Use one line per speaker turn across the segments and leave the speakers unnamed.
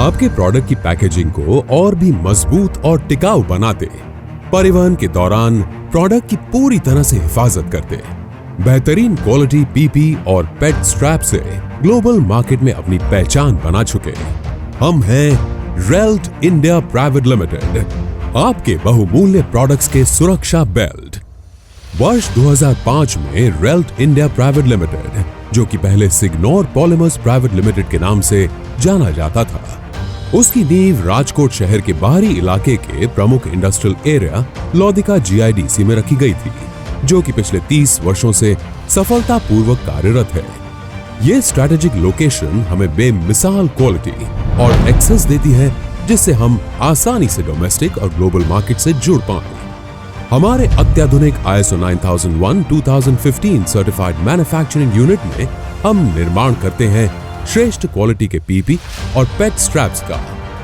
आपके प्रोडक्ट की पैकेजिंग को और भी मजबूत और टिकाऊ बनाते, परिवहन के दौरान प्रोडक्ट की पूरी तरह से हिफाजत करते, बेहतरीन क्वालिटी पीपी और पेट स्ट्रैप से ग्लोबल मार्केट में अपनी पहचान बना चुके हम हैं रेल्ट इंडिया प्राइवेट लिमिटेड, आपके बहुमूल्य प्रोडक्ट्स के सुरक्षा बेल्ट। वर्ष 2005 में रेल्ट इंडिया प्राइवेट लिमिटेड, जो कि पहले सिग्नोर पॉलीमर्स प्राइवेट लिमिटेड के नाम से जाना जाता था, उसकी नींव राजकोट शहर के बाहरी इलाके के प्रमुख इंडस्ट्रियल एरिया लोधिका GIDC में रखी गई थी, जो कि पिछले 30 वर्षों से सफलतापूर्वक कार्यरत है। ये स्ट्रैटेजिक लोकेशन हमें बेमिसाल क्वालिटी और एक्सेस देती है, जिससे हम आसानी से डोमेस्टिक और ग्लोबल मार्केट से जुड़ पाएं। हमारे अत्याधुनिक ISO 9001:2015 सर्टिफाइड मैन्युफैक्चरिंग यूनिट में हम निर्माण करते हैं श्रेष्ठ क्वालिटी के पीपी और पेट स्ट्रैप्स का,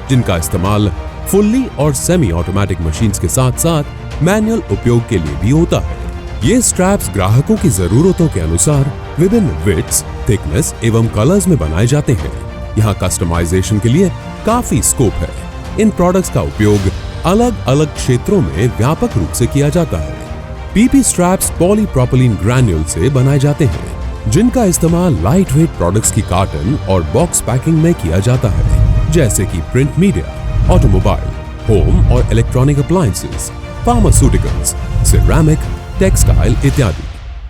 जिनका इस्तेमाल फुल्ली और सेमी ऑटोमेटिक मशीन्स के साथ साथ मैनुअल उपयोग के लिए भी होता है। ये स्ट्रैप्स ग्राहकों की जरूरतों के अनुसार विभिन्न विड्थ्स, थिकनेस एवं कलर्स में बनाए जाते हैं। यहाँ कस्टमाइजेशन के लिए काफी स्कोप है। इन प्रोडक्ट्स का उपयोग अलग अलग क्षेत्रों में व्यापक रूप से किया जाता है। पीपी स्ट्रैप्स पॉलीप्रोपिलीन ग्रैन्यूल से बनाए जाते हैं, जिनका इस्तेमाल लाइट वेट प्रोडक्ट्स की कार्टन और बॉक्स पैकिंग में किया जाता है, जैसे कि प्रिंट मीडिया, ऑटोमोबाइल, होम और electronic appliances, pharmaceuticals, ceramic, textile इत्यादि।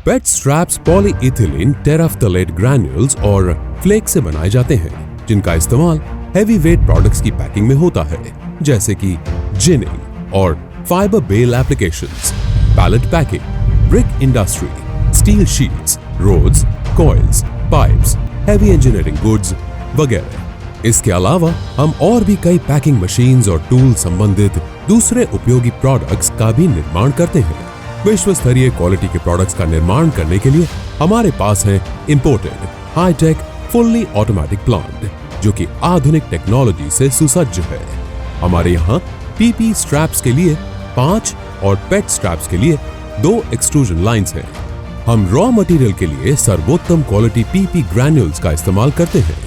PET straps polyethylene terephthalate granules और फ्लेक्स से बनाए जाते हैं, जिनका इस्तेमाल हेवी वेट प्रोडक्ट्स की पैकिंग में होता है, जैसे कि जिनिंग और fibre bale applications, pallet packing, brick industry, steel sheets, rods, coils, pipes, heavy engineering goods वगैरह। इसके अलावा हम और भी कई पैकिंग मशीन्स और टूल संबंधित दूसरे उपयोगी प्रोडक्ट्स का भी निर्माण करते हैं। विश्व स्तरीय क्वालिटी के प्रोडक्ट्स का निर्माण करने के लिए हमारे पास है imported hi-tech fully automatic plant, जो कि आधुनिक टेक्नोलॉजी से सुसज्ज है। हमारे यहाँ पीपी स्ट्रैप्स के लिए 5 और पेट स्ट्रैप्स के लिए 2 एक्सट्रूजन लाइंस हैं। हम रॉ मटेरियल के लिए सर्वोत्तम क्वालिटी पीपी ग्रैन्यूल्स का इस्तेमाल करते हैं।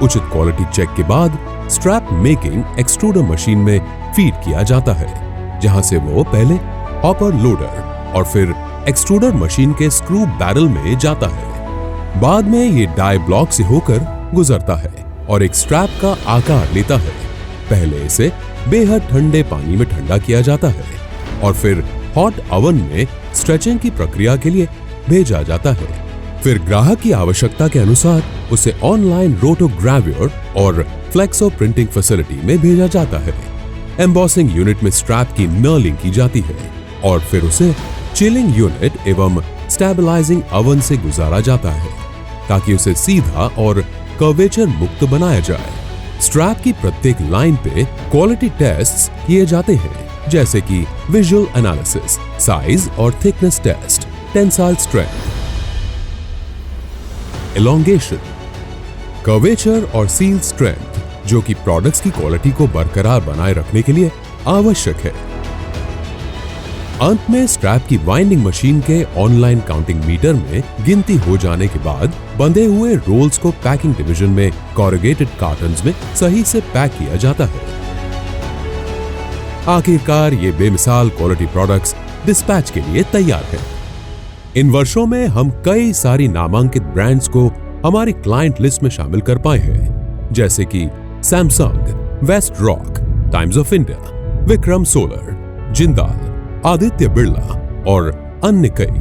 उचित क्वालिटी चेक के बाद स्ट्रैप मेकिंग एक्सट्रूडर मशीन में फीड किया जाता है, जहां से वो पहले हॉपर लोडर और फिर एक्सट्रूडर मशीन के स्क्रू बैरल में जाता है। बाद में ये डाई ब्लॉक से होकर गुजरता है और एक स्ट्रैप का आकार लेता है। पहले इसे बेहद ठंडे पानी में ठंडा किया जाता है और फिर हॉट ओवन में स्ट्रेचिंग की प्रक्रिया के लिए भेजा जाता है। फिर ग्राहक की आवश्यकता के अनुसार उसे ऑनलाइन रोटोग्राव्योर और फ्लेक्सो प्रिंटिंग फैसिलिटी में भेजा जाता है। एम्बॉसिंग यूनिट में स्ट्रैप की नर्लिंग की जाती है और फिर उसे चिलिंग यूनिट एवं स्टेबलाइजिंग ओवन से गुजारा जाता है, ताकि उसे सीधा और कर्वेचर मुक्त बनाया जाए। स्ट्रैप की प्रत्येक लाइन पे क्वालिटी टेस्ट्स किए जाते हैं, जैसे कि विजुअल एनालिसिस, साइज और thickness test, tensile strength, elongation, curvature और सील स्ट्रेंथ, जो कि प्रोडक्ट्स की क्वालिटी को बरकरार बनाए रखने के लिए आवश्यक है। अंत में स्ट्रैप की वाइंडिंग मशीन के ऑनलाइन काउंटिंग मीटर में गिनती हो जाने के बाद बंधे हुए रोल्स को पैकिंग डिवीजन में कॉरुगेटेड कार्टन्स में सही से पैक किया जाता है। आखिरकार ये बेमिसाल क्वालिटी प्रोडक्ट्स डिस्पैच के लिए तैयार हैं। इन वर्षों में हम कई सारी नामांकित ब्रांड्स को हमारी क्लाइंट लिस्ट में शामिल कर पाए हैं, जैसे कि Samsung, West Rock, Times of India, Vikram Solar, Jindal, Aditya Birla और अन्य कई।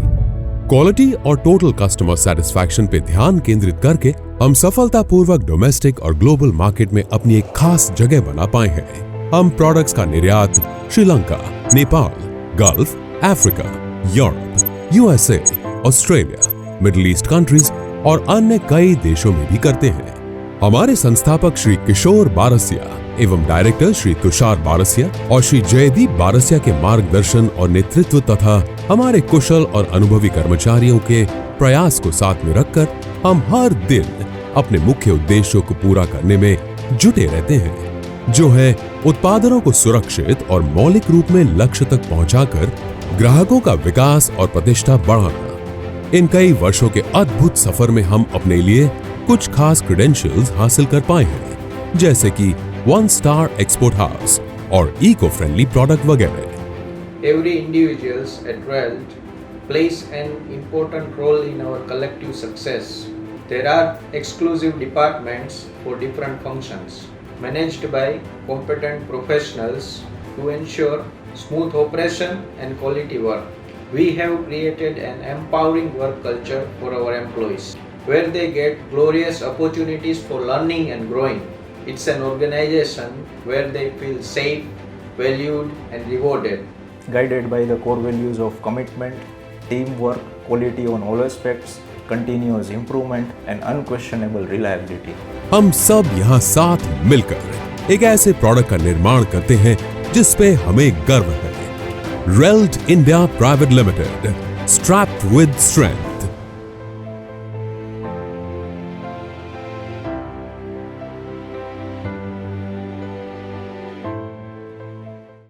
क्वालिटी और टोटल कस्टमर सेटिस्फैक्शन पे ध्यान केंद्रित करके हम सफलतापूर्वक डोमेस्टिक और ग्लोबल मार्केट में अपनी एक खास जगह बना पाए हैं। हम प्रोडक्ट्स का निर्यात Sri Lanka, Nepal, gulf, Africa, Europe, USA, Australia, middle east countries और अन्य कई देशों में भी करते हैं। हमारे संस्थापक श्री किशोर बारसिया एवं डायरेक्टर श्री तुषार बारसिया और श्री जयदीप बारसिया के मार्गदर्शन और नेतृत्व तथा हमारे कुशल और अनुभवी कर्मचारियों के प्रयास को साथ में रखकर हम हर दिन अपने मुख्य उद्देश्यों को पूरा करने में जुटे रहते हैं, जो है उत्पादनों को सुरक्षित और मौलिक रूप में लक्ष्य तक पहुंचाकर ग्राहकों का विकास और प्रतिष्ठा बढ़ाना। इन कई वर्षों के अद्भुत सफर में हम अपने लिए कुछ खास क्रेडेंशियल्स हासिल कर पाए हैं, जैसे कि 1 स्टार एक्सपोर्ट हाउस और इको फ्रेंडली प्रोडक्ट वगैरह।
Every individuals at Wealth plays an important role in our collective success. There are exclusive departments for different functions, managed by competent professionals to ensure smooth operation and quality work. We have created an empowering work culture for our employees, where they get glorious opportunities for learning and growing. It's an organization where they feel safe, valued, and rewarded.
Guided by the core values of commitment, teamwork, quality on all aspects, continuous improvement and unquestionable reliability.
हम सब यहाँ साथ मिलकर एक ऐसे product का निर्माण करते हैं जिस पे हमें गर्व है। रेल्ट India private limited, strapped with strength.